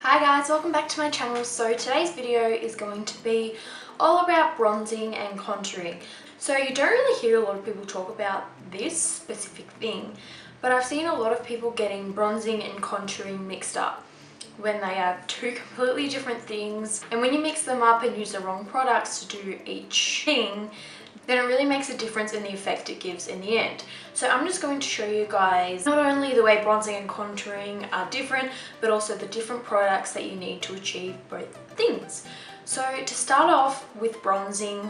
Hi guys, welcome back to my channel. So today's video is going to be all about bronzing and contouring. So you don't really hear a lot of people talk about this specific thing, but I've seen a lot of people getting bronzing and contouring mixed up when they are two completely different things, and when you mix them up and use the wrong products to do each thing, then it really makes a difference in the effect it gives in the end. So I'm just going to show you guys not only the way bronzing and contouring are different, but also the different products that you need to achieve both things. So to start off with bronzing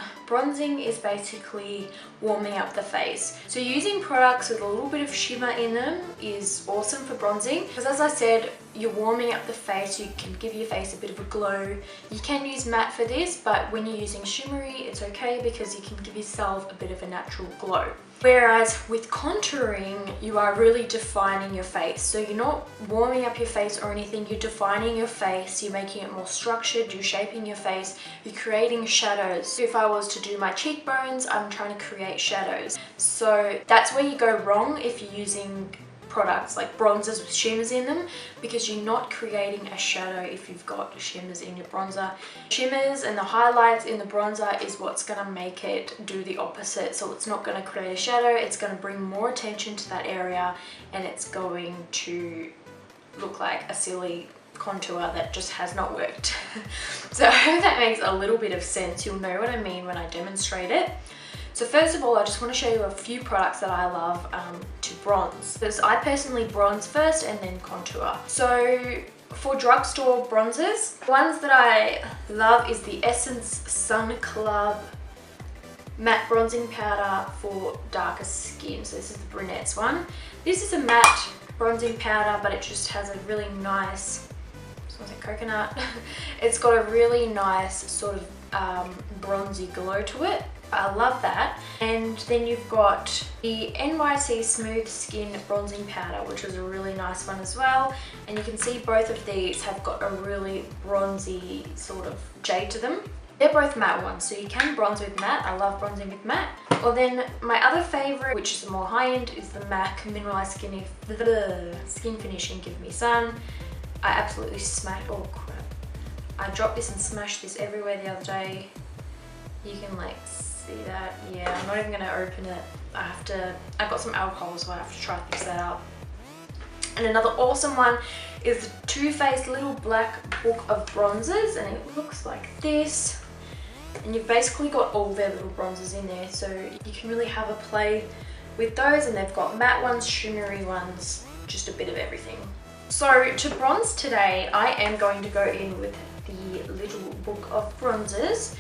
is basically warming up the face. So using products with a little bit of shimmer in them is awesome for bronzing, because as I said, you're warming up the face, you can give your face a bit of a glow. You can use matte for this, but when you're using shimmery, it's okay because you can give yourself a bit of a natural glow. Whereas with contouring, you are really defining your face. So you're not warming up your face or anything, you're defining your face, you're making it more structured, you're shaping your face, you're creating shadows. If I was to do my cheekbones, I'm trying to create shadows. So that's where you go wrong if you're using products like bronzers with shimmers in them, because you're not creating a shadow if you've got shimmers in your bronzer. Shimmers and the highlights in the bronzer is what's going to make it do the opposite. So it's not going to create a shadow, it's going to bring more attention to that area, and it's going to look like a silly contour that just has not worked. So I hope that makes a little bit of sense. You'll know what I mean when I demonstrate it. So first of all, I just want to show you a few products that I love to bronze. Because I personally bronze first and then contour. So for drugstore bronzers, the ones that I love is the Essence Sun Club matte bronzing powder for darker skin. So this is the brunettes one. This is a matte bronzing powder, but it just has a really nice, smells like coconut. It's got a really nice sort of bronzy glow to it. I love that. And then you've got the NYC Smooth Skin Bronzing Powder, which is a really nice one as well. And you can see both of these have got a really bronzy sort of jade to them. They're both matte ones, so you can bronze with matte. I love bronzing with matte. Or then my other favorite, which is the more high-end, is the MAC Mineralized Skin Finishing Give Me Sun. I absolutely smashed, oh crap. I dropped this and smashed this everywhere the other day. You can like see that. Yeah, I'm not even gonna open it. I've got some alcohol, so I have to try to fix that up. And another awesome one is the Too Faced Little Black Book of Bronzers, and it looks like this. And you've basically got all their little bronzers in there, so you can really have a play with those. And they've got matte ones, shimmery ones, just a bit of everything. So to bronze today, I am going to go in with the Little Book of Bronzers.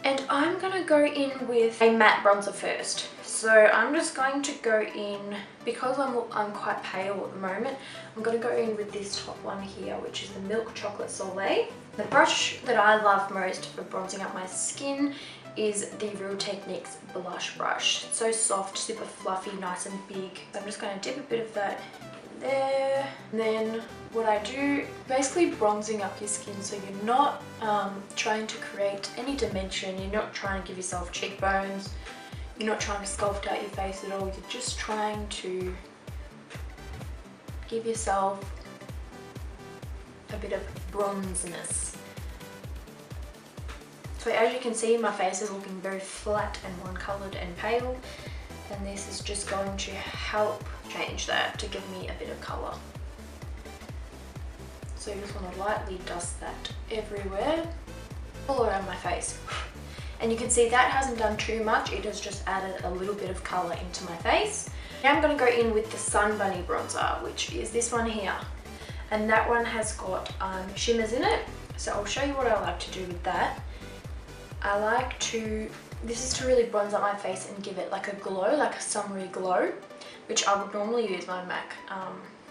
And I'm going to go in with a matte bronzer first. So I'm just going to go in, because I'm quite pale at the moment, I'm going to go in with this top one here, which is the Milk Chocolate Soleil. The brush that I love most for bronzing up my skin is the Real Techniques blush brush. So soft, super fluffy, nice and big. So I'm just going to dip a bit of that there. And then what I do, basically bronzing up your skin, so you're not trying to create any dimension, you're not trying to give yourself cheekbones, you're not trying to sculpt out your face at all, you're just trying to give yourself a bit of bronziness. So as you can see, my face is looking very flat and one-coloured and pale, and this is just going to help change that to give me a bit of colour. So you just want to lightly dust that everywhere, all around my face. And you can see that hasn't done too much, it has just added a little bit of colour into my face. Now I'm going to go in with the Sun Bunny bronzer, which is this one here. And that one has got shimmers in it, so I'll show you what I like to do with that. I like to, this is to really bronze up my face and give it like a glow, like a summery glow, which I would normally use my MAC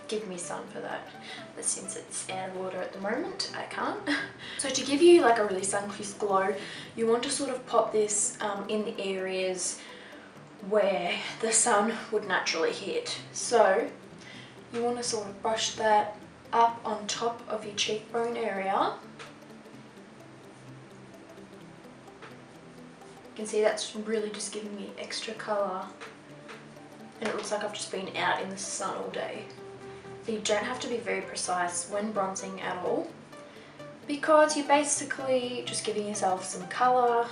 Give Me Sun for that, but since it's out of order at the moment, I can't. So to give you like a really sun-kissed glow, you want to sort of pop this in the areas where the sun would naturally hit. So you want to sort of brush that up on top of your cheekbone area. You can see that's really just giving me extra colour, and it looks like I've just been out in the sun all day. You don't have to be very precise when bronzing at all, because you're basically just giving yourself some colour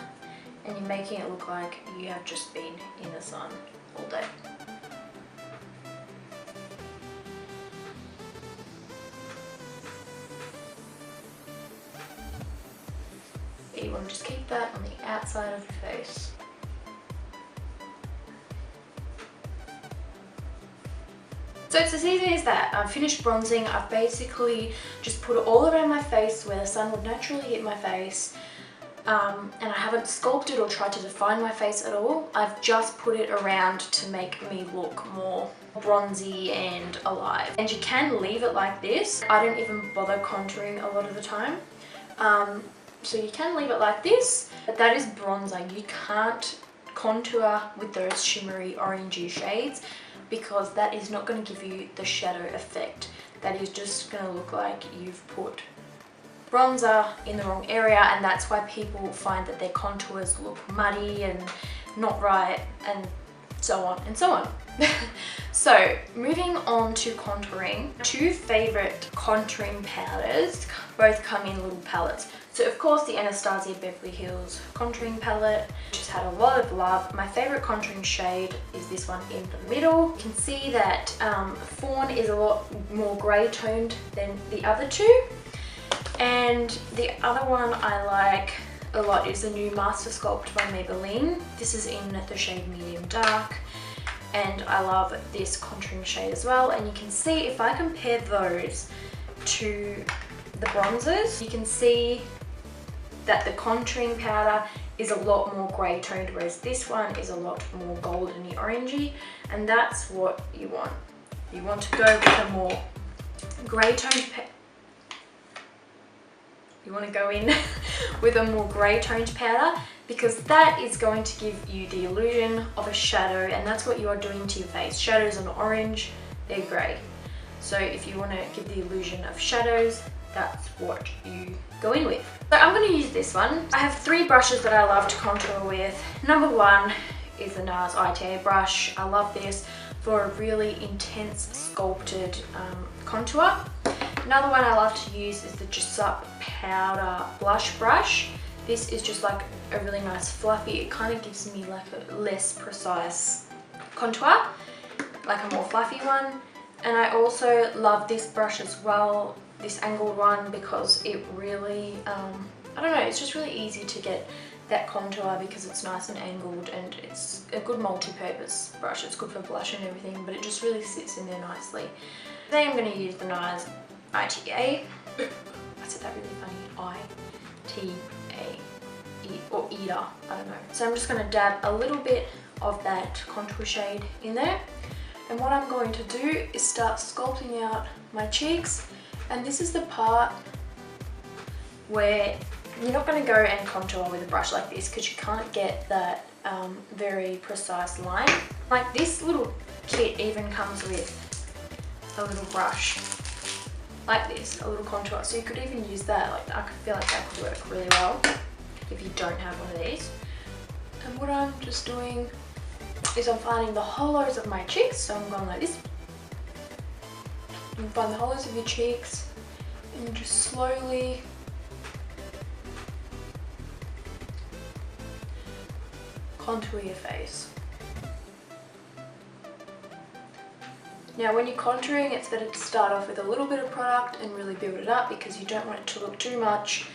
and you're making it look like you have just been in the sun all day. You want to just keep that on the outside of your face. So it's as easy as that. I've finished bronzing. I've basically just put it all around my face where the sun would naturally hit my face. And I haven't sculpted or tried to define my face at all. I've just put it around to make me look more bronzy and alive. And you can leave it like this. I don't even bother contouring a lot of the time. So you can leave it like this, but that is bronzer. You can't contour with those shimmery orangey shades because that is not going to give you the shadow effect. That is just going to look like you've put bronzer in the wrong area, and that's why people find that their contours look muddy and not right, and so on and so on. So moving on to contouring, two favorite contouring powders, both come in little palettes. So of course the Anastasia Beverly Hills contouring palette, just had a lot of love. My favorite contouring shade is this one in the middle. You can see that Fawn is a lot more grey toned than the other two. And the other one I like a lot is the new Master Sculpt by Maybelline. This is in the shade Medium Dark, and I love this contouring shade as well. And you can see if I compare those to the bronzers, you can see that the contouring powder is a lot more grey toned, whereas this one is a lot more goldeny orangey, and that's what you want. You want to go with a more grey toned You want to go in with a more grey toned powder, because that is going to give you the illusion of a shadow, and that's what you are doing to your face. Shadows are orange, they're grey. So if you want to give the illusion of shadows, that's what you go in with. So I'm going to use this one. I have three brushes that I love to contour with. Number one is the NARS ITA brush. I love this for a really intense sculpted contour. Another one I love to use is the Jessup Powder Blush Brush. This is just like a really nice fluffy, it kind of gives me like a less precise contour, like a more fluffy one. And I also love this brush as well, this angled one, because it really, I don't know, it's just really easy to get that contour because it's nice and angled, and it's a good multi-purpose brush. It's good for blush and everything, but it just really sits in there nicely. Today I'm going to use the NARS ITA. I said that really funny, I-T-A, or Ida, I don't know. So I'm just going to dab a little bit of that contour shade in there. And what I'm going to do is start sculpting out my cheeks. And this is the part where you're not going to go and contour with a brush like this, because you can't get that very precise line. Like this little kit even comes with a little brush like this, a little contour. So you could even use that. Like I feel like that could work really well if you don't have one of these. And what I'm just doing is I'm finding the hollows of my cheeks. So I'm going like this. You find the hollows of your cheeks and just slowly contour your face. Now when you're contouring, it's better to start off with a little bit of product and really build it up, because you don't want it to look too much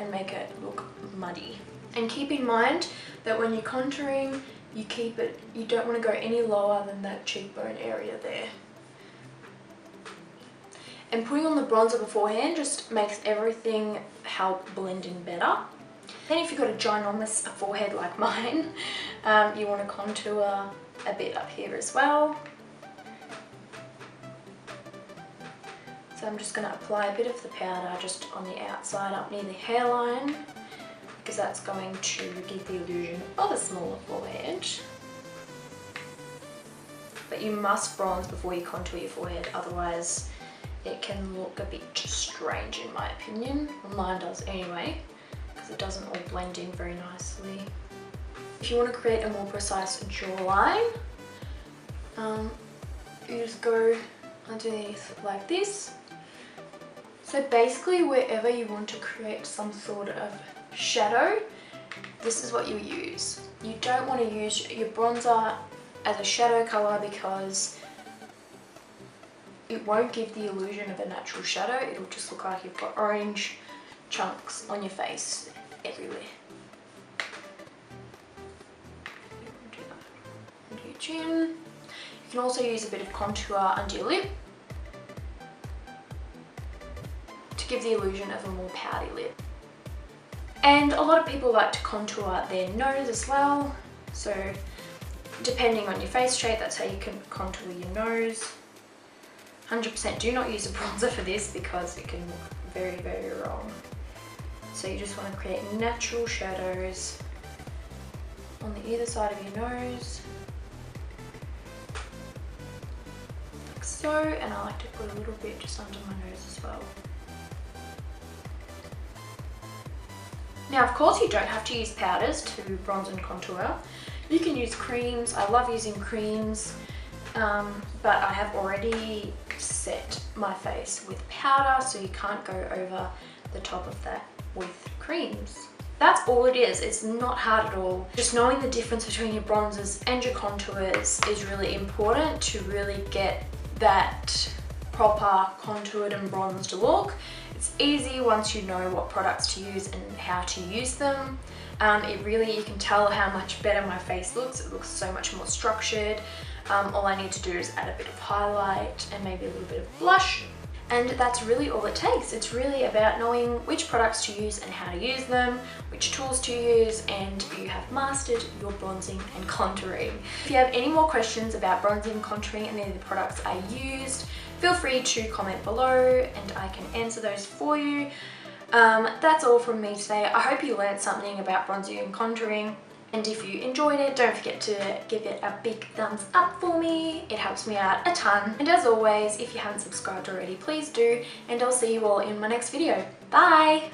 and make it look muddy. And keep in mind that when you're contouring, you don't want to go any lower than that cheekbone area there. And putting on the bronzer beforehand just makes everything help blend in better. Then if you've got a ginormous forehead like mine, you want to contour a bit up here as well. So I'm just going to apply a bit of the powder just on the outside up near the hairline, because that's going to give the illusion of a smaller forehead. But you must bronze before you contour your forehead, otherwise it can look a bit strange in my opinion. Well, mine does anyway, because it doesn't all blend in very nicely. If you want to create a more precise jawline, you just go underneath like this. So basically wherever you want to create some sort of shadow, this is what you use. You don't want to use your bronzer as a shadow color because it won't give the illusion of a natural shadow. It'll just look like you've got orange chunks on your face everywhere. Under your chin. You can also use a bit of contour under your lip to give the illusion of a more pouty lip. And a lot of people like to contour their nose as well. So depending on your face shape, that's how you can contour your nose. 100% do not use a bronzer for this because it can look very, very wrong. So you just want to create natural shadows on the either side of your nose. Like so, and I like to put a little bit just under my nose as well. Now of course you don't have to use powders to bronze and contour. You can use creams. I love using creams, but I have already set my face with powder, so you can't go over the top of that with creams. That's all it is. It's not hard at all. Just knowing the difference between your bronzers and your contours is really important to really get that proper contoured and bronzed look. It's easy once you know what products to use and how to use them. You can tell how much better my face looks. It looks so much more structured. All I need to do is add a bit of highlight and maybe a little bit of blush. And that's really all it takes. It's really about knowing which products to use and how to use them, which tools to use, and you have mastered your bronzing and contouring. If you have any more questions about bronzing and contouring and any of the products I used, feel free to comment below and I can answer those for you. That's all from me today. I hope you learned something about bronzing and contouring. And if you enjoyed it, don't forget to give it a big thumbs up for me. It helps me out a ton. And as always, if you haven't subscribed already, please do. And I'll see you all in my next video. Bye!